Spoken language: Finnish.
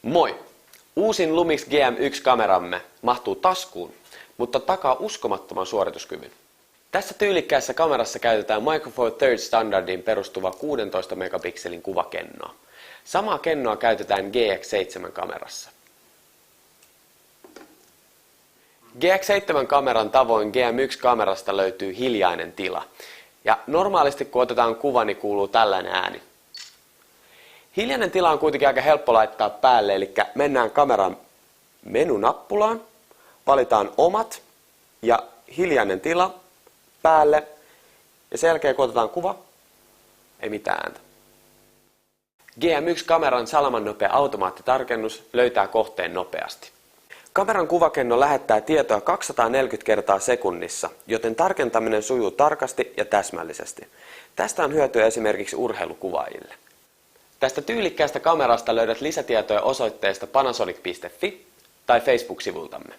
Moi! Uusin Lumix GM1-kameramme mahtuu taskuun, mutta takaa uskomattoman suorituskyvyn. Tässä tyylikkäässä kamerassa käytetään Micro Four Thirds standardiin perustuva 16 megapikselin kuvakennoa. Samaa kennoa käytetään GX7-kamerassa. GX7-kameran tavoin GM1-kamerasta löytyy hiljainen tila. Ja normaalisti kun otetaan kuva, niin kuuluu tällainen ääni. Hiljainen tila on kuitenkin aika helppo laittaa päälle, eli mennään kameran menunappulaan, valitaan omat ja hiljainen tila päälle ja sen jälkeen kun otetaan kuva, ei mitään ääntä. GM1-kameran salamannopea automaattitarkennus löytää kohteen nopeasti. Kameran kuvakenno lähettää tietoa 240 kertaa sekunnissa, joten tarkentaminen sujuu tarkasti ja täsmällisesti. Tästä on hyötyä esimerkiksi urheilukuvaajille. Tästä tyylikkäästä kamerasta löydät lisätietoja osoitteesta panasonic.fi tai Facebook-sivultamme.